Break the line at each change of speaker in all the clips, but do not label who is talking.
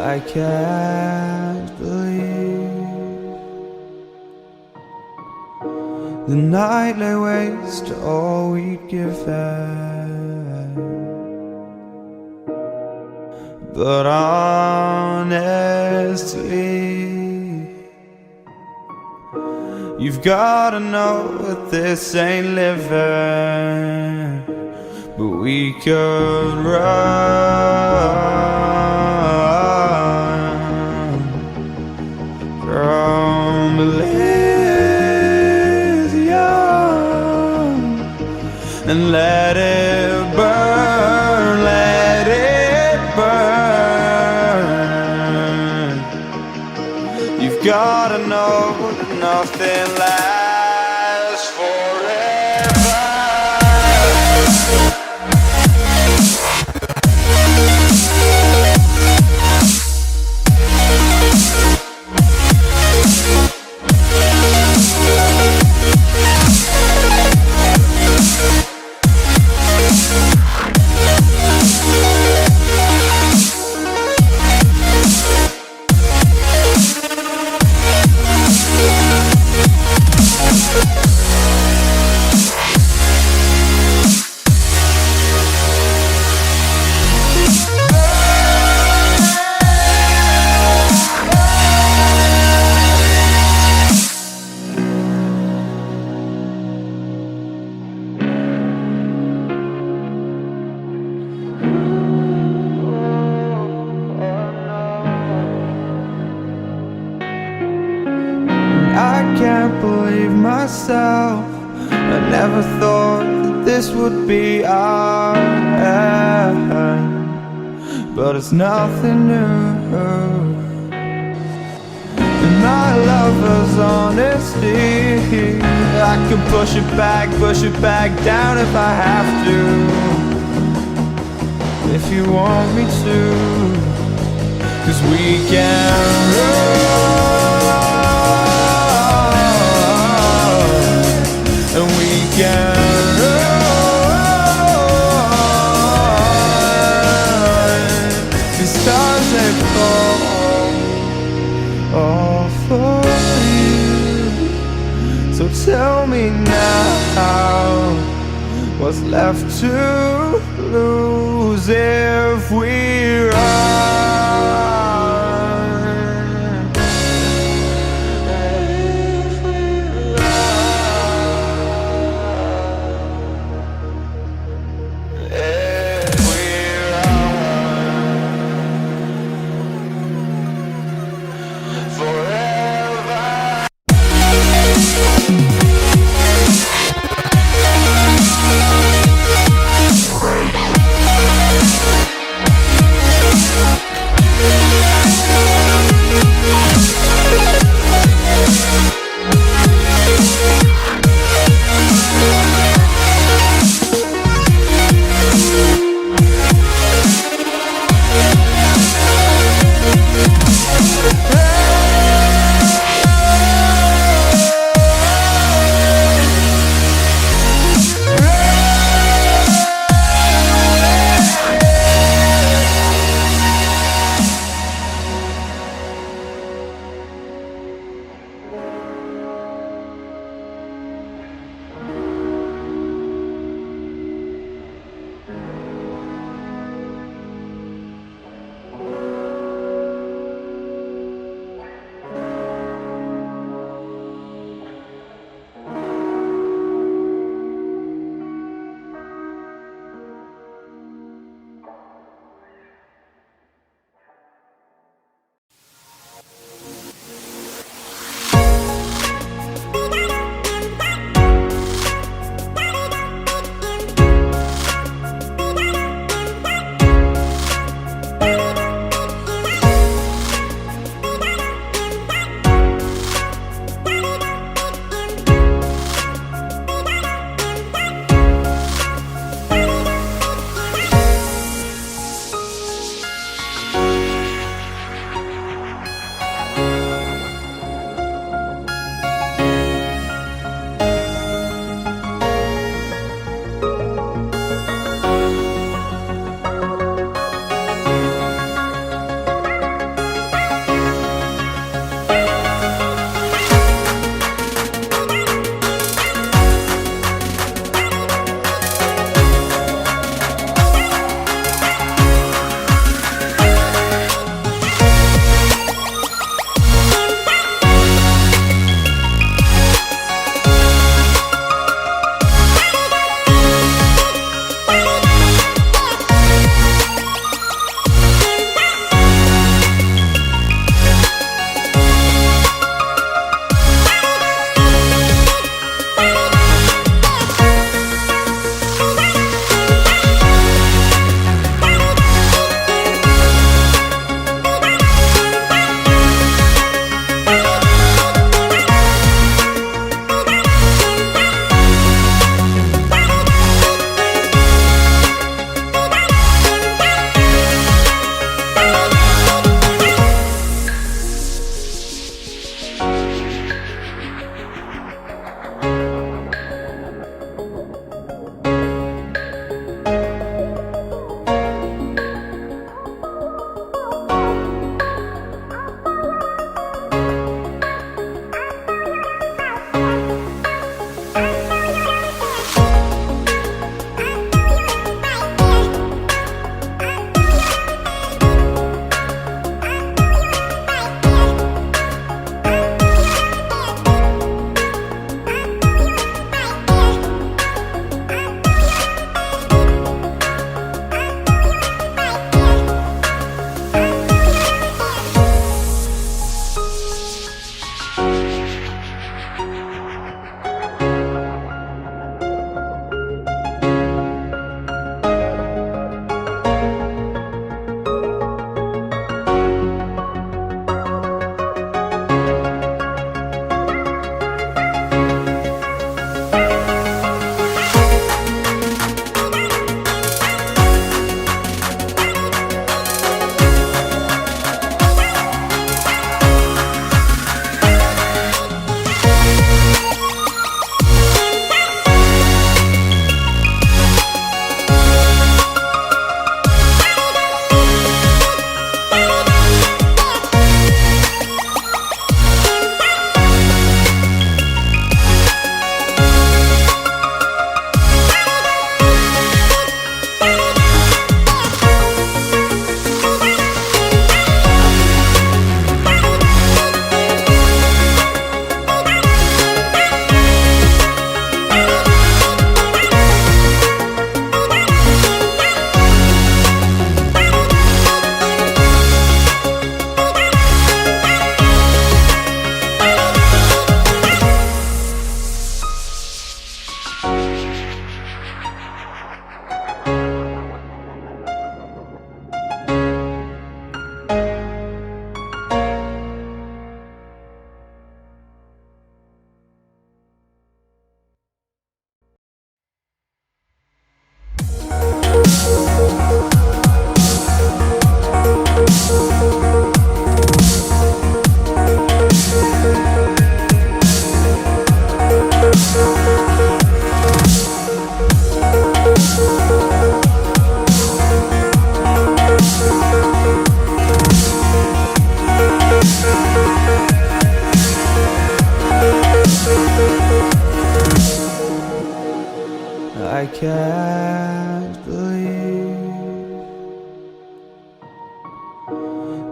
I can't believe the night lay waste to all we'd given. But honestly, you've gotta know that this ain't living. But we could run from Elysium and let it burn, let it burn. You've gotta know that nothing lasts forever. I can't believe myself. I never thought that this would be our end, but it's nothing new. And my lover's honesty, I can push it back down if I have to, if you want me to. 'Cause we can run, and we can run. The stars they fall all for you. So tell me now, what's left to lose if we run?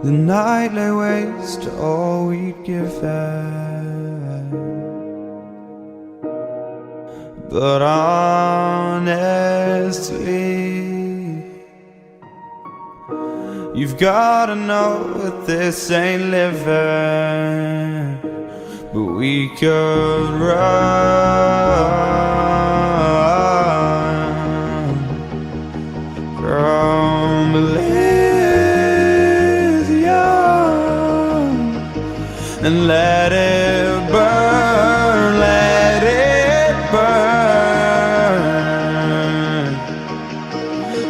the night lay waste to all we'd given. But honestly, you've gotta know that this ain't living. But we could run from Elysium and let it burn, let it burn.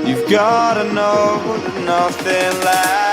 You've gotta know that nothing lasts.